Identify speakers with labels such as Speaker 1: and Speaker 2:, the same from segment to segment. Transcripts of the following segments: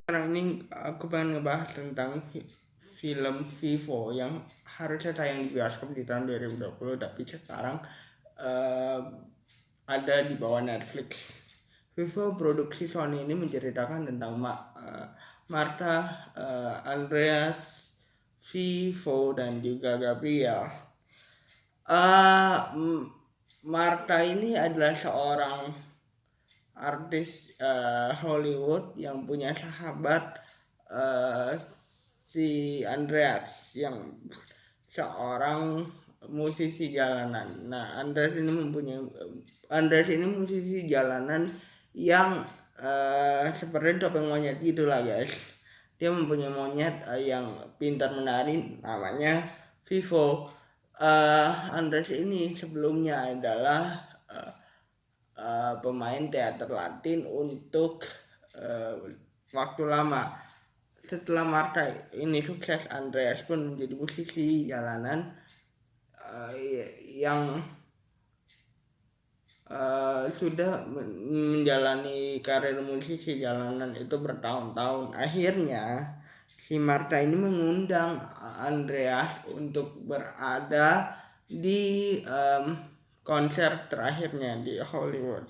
Speaker 1: Sekarang ini aku pengen ngebahas tentang film Vivo yang harusnya tayang di bioskop di tahun 2020 tapi sekarang uh, ada di bawah Netflix. Vivo produksi Sony ini menceritakan tentang Martha, Andreas, Vivo dan juga Gabriel. Martha ini adalah seorang artis Hollywood yang punya sahabat si Andreas yang seorang musisi jalanan. Nah, Andreas ini musisi jalanan yang seperti topeng monyet gitulah guys. Dia mempunyai monyet yang pintar menari, namanya Vivo. Andreas ini sebelumnya adalah pemain teater Latin untuk waktu lama. Setelah Marta ini sukses, Andreas pun menjadi musisi jalanan yang sudah menjalani karir musisi jalanan itu bertahun-tahun. Akhirnya si Marta ini mengundang Andreas untuk berada di konser terakhirnya di Hollywood.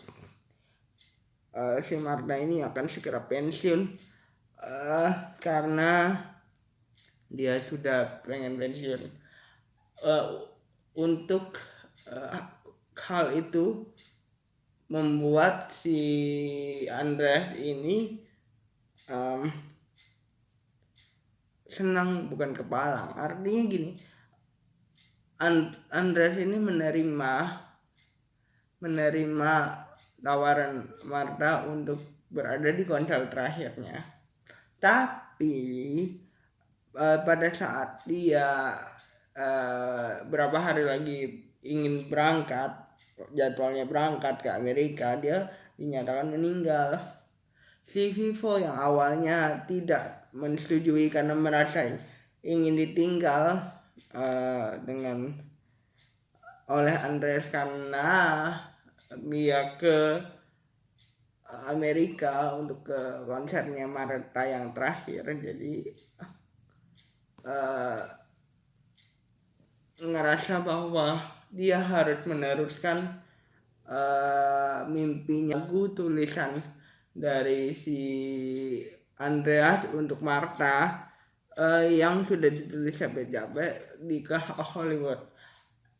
Speaker 1: Si Marta ini akan segera pensiun karena dia sudah pengen pensiun. Untuk hal itu membuat si Andreas ini senang bukan kepalang. Artinya gini, Andreas ini menerima tawaran Marta untuk berada di konser terakhirnya. Tapi pada saat dia berapa hari lagi ingin berangkat, jadwalnya berangkat ke Amerika, dia dinyatakan meninggal. Si Vivo yang awalnya tidak menyetujui karena merasa ingin ditinggal oleh Andreas karena dia ke Amerika untuk ke konsernya Marta yang terakhir, jadi ngerasa bahwa dia harus meneruskan mimpinya. Lagu tulisan dari si Andreas untuk Marta yang sudah ditulis capek-capek di ke Hollywood.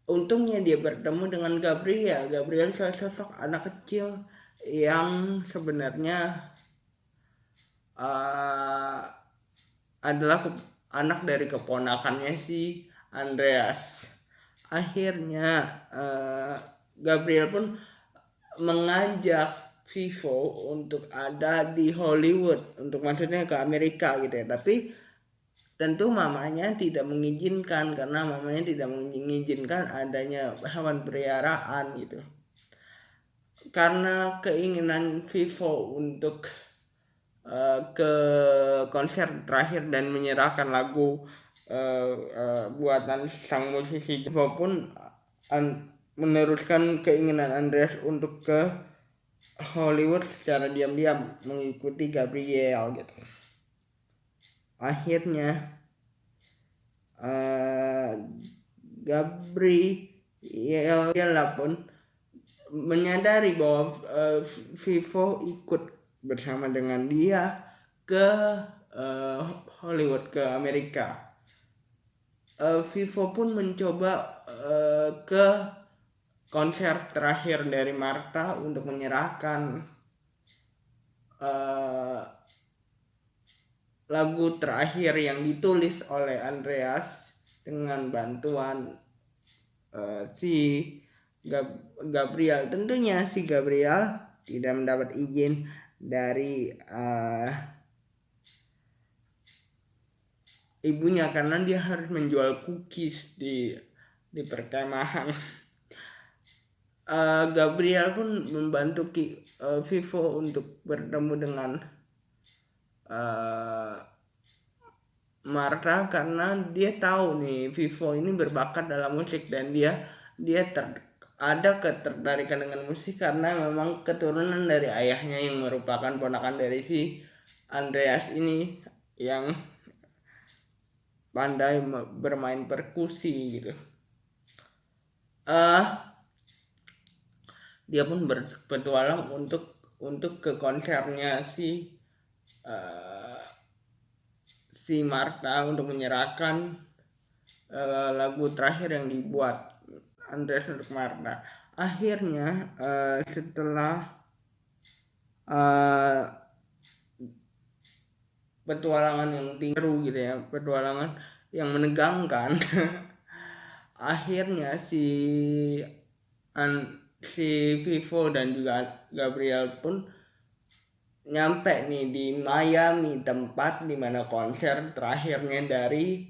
Speaker 1: Untungnya dia bertemu dengan Gabriel. Gabriel sosok anak kecil yang sebenarnya adalah anak dari keponakannya si Andreas. Akhirnya Gabriel pun mengajak Vivo untuk ada di Hollywood, untuk maksudnya ke Amerika gitu ya. Tapi tentu mamanya tidak mengizinkan karena mamanya tidak mengizinkan adanya hewan peliharaan gitu. Karena keinginan Vivo untuk ke konser terakhir dan menyerahkan lagu buatan sang musisi, Vivo pun meneruskan keinginan Andreas untuk ke Hollywood secara diam-diam mengikuti Gabriel gitu. Akhirnya Gabriel pun menyadari bahwa Vivo ikut bersama dengan dia ke Hollywood, ke Amerika. Vivo pun mencoba ke konser terakhir dari Marta untuk menyerahkan lagu terakhir yang ditulis oleh Andreas dengan bantuan si Gabriel. Tentunya si Gabriel tidak mendapat izin dari ibunya karena dia harus menjual cookies di perkemahan. Gabriel pun membantu Vivo untuk bertemu dengan Marta karena dia tahu nih Vivo ini berbakat dalam musik dan dia ada ketertarikan dengan musik karena memang keturunan dari ayahnya yang merupakan ponakan dari si Andreas ini yang pandai bermain perkusi gitu. Dia pun berpetualang untuk ke konsernya si Martha untuk menyerahkan lagu terakhir yang dibuat Andreas untuk Martha. Akhirnya setelah petualangan yang tinggi gitu ya, petualangan yang menegangkan, akhirnya si Vivo dan juga Gabriel pun nyampe nih di Miami, tempat dimana konser terakhirnya dari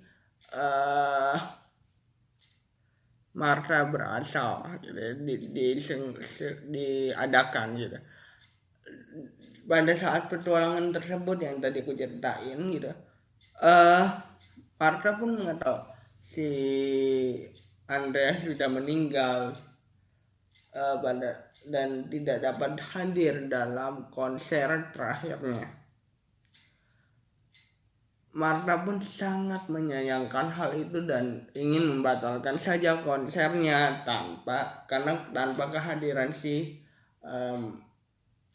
Speaker 1: Martha berasal gitu, diadakan gitu. Pada saat petualangan tersebut yang tadi aku ceritain gitu, Martha pun mengetahui si Andreas sudah meninggal dan tidak dapat hadir dalam konser terakhirnya. Martha pun sangat menyayangkan hal itu dan ingin membatalkan saja konsernya tanpa kehadiran si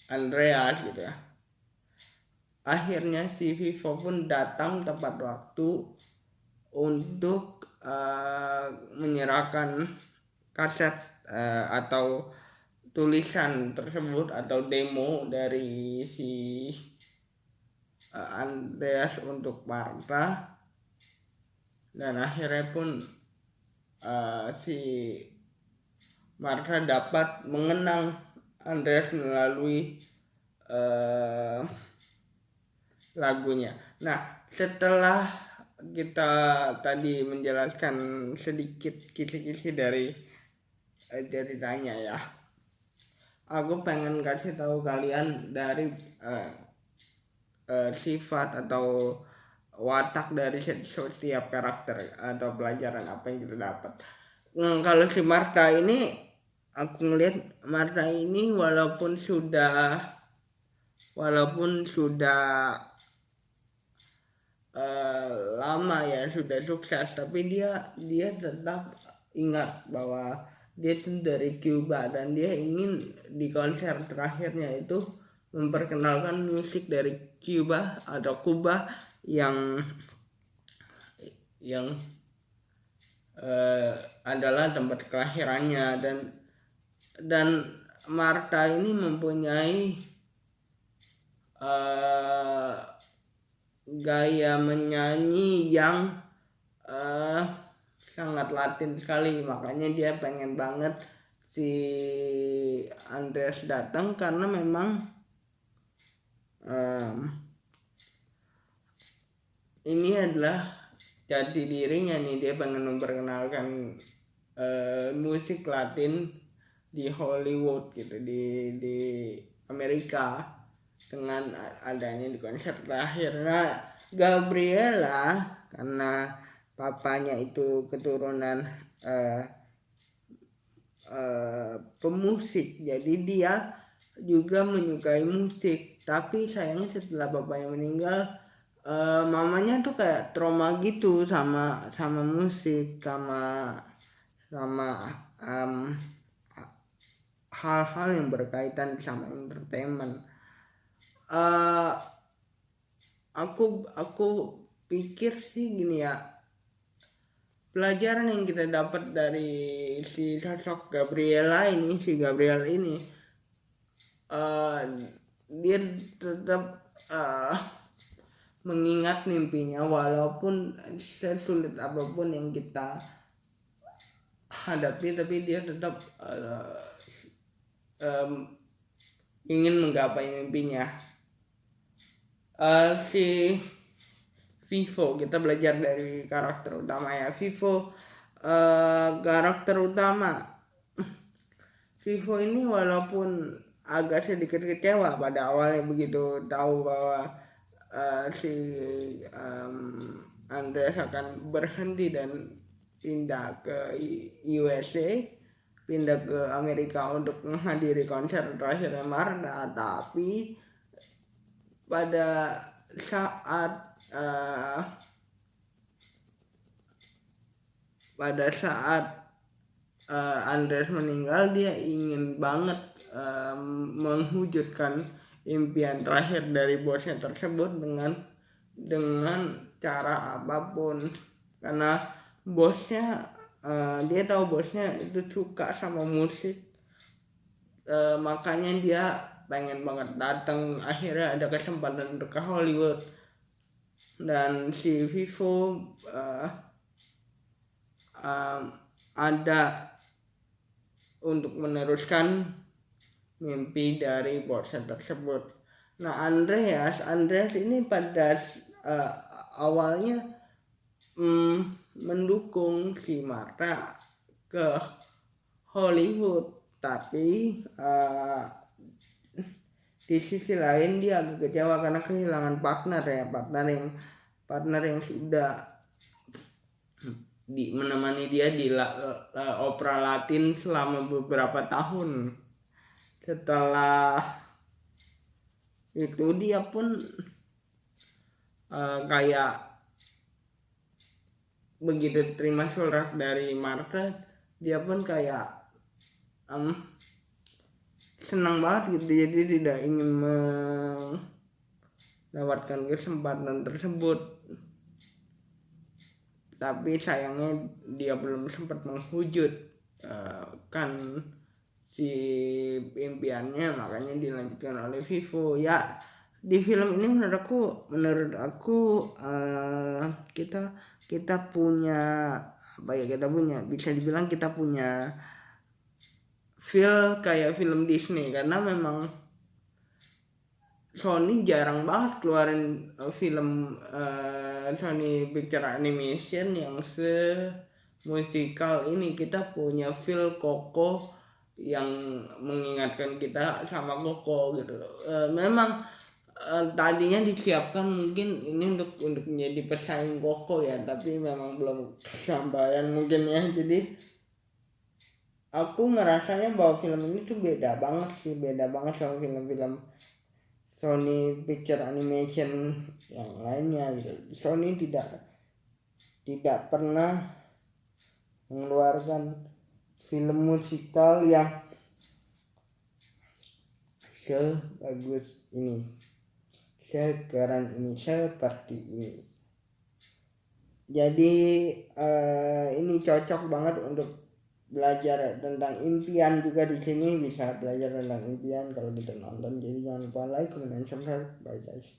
Speaker 1: Andreas gitu ya. Akhirnya si Vivo pun datang tepat waktu untuk menyerahkan kaset atau tulisan tersebut atau demo dari si Andreas untuk Martha, dan akhirnya pun si Martha dapat mengenang Andreas melalui lagunya. Nah, setelah kita tadi menjelaskan sedikit kisi-kisi dari ceritanya ya, aku pengen kasih tahu kalian dari sifat atau watak dari setiap karakter atau pelajaran apa yang kita dapat. Kalau si Martha ini, aku ngelihat Martha ini walaupun sudah lama ya, sudah sukses, tapi dia tetap ingat bahwa dia itu dari Cuba dan dia ingin di konser terakhirnya itu memperkenalkan musik dari Cuba atau Kuba yang adalah tempat kelahirannya, dan Martha ini mempunyai gaya menyanyi yang sangat Latin sekali. Makanya dia pengen banget si Andreas datang karena memang ini adalah jati dirinya nih. Dia pengen memperkenalkan musik Latin di Hollywood gitu, di Amerika dengan adanya di konser terakhir. Nah, Gabriela karena papanya itu keturunan pemusik, jadi dia juga menyukai musik. Tapi sayangnya setelah bapaknya meninggal, mamanya tuh kayak trauma gitu sama musik, sama hal-hal yang berkaitan sama entertainment. Aku pikir sih gini ya, pelajaran yang kita dapat dari si sosok Gabriel ini, dia tetap mengingat mimpinya walaupun sesulit apapun yang kita hadapi, tapi dia tetap ingin menggapai mimpinya. Si Vivo, kita belajar dari karakter utama ya. Vivo karakter utama. Vivo ini walaupun agak sedikit kecewa pada awalnya begitu tahu bahwa si Andreas akan berhenti dan pindah ke USA, pindah ke Amerika untuk menghadiri konser terakhir Martha. Tapi pada saat pada saat Andreas meninggal, dia ingin banget mewujudkan impian terakhir dari bosnya tersebut dengan cara apapun, karena bosnya dia tahu bosnya itu suka sama musik, makanya dia pengen banget datang. Akhirnya ada kesempatan untuk ke Hollywood, dan si Vivo ada untuk meneruskan mimpi dari bosnya tersebut. Nah, Andreas ini pada awalnya mendukung si Martha ke Hollywood, tapi di sisi lain dia agak kecewa karena kehilangan partner yang sudah menemani dia di opera Latin selama beberapa tahun. Setelah itu dia pun kayak begitu terima surat dari Martha, dia pun kayak senang banget gitu, jadi tidak ingin mendapatkan kesempatan tersebut. Tapi sayangnya dia belum sempat mewujudkan si impiannya, makanya dilanjutkan oleh Vivo. Ya, di film ini menurut aku kita punya bisa dibilang kita punya feel kayak film Disney, karena memang Sony jarang banget keluarin film Sony Picture Animation yang musikal ini. Kita punya feel Coco yang mengingatkan kita sama Coco gitu. Memang tadinya disiapkan mungkin ini untuk menjadi pesaing Coco ya, tapi memang belum kesampaian mungkin ya. Jadi aku ngerasanya bahwa film ini tuh beda banget sama film-film Sony Picture Animation yang lainnya gitu. Sony tidak pernah mengeluarkan film musikal yang sebagus ini, sekeren ini, seperti ini. Jadi ini cocok banget untuk belajar tentang impian juga. Di sini bisa belajar tentang impian kalau kita nonton. Jadi jangan lupa like, comment, and subscribe. Bye guys.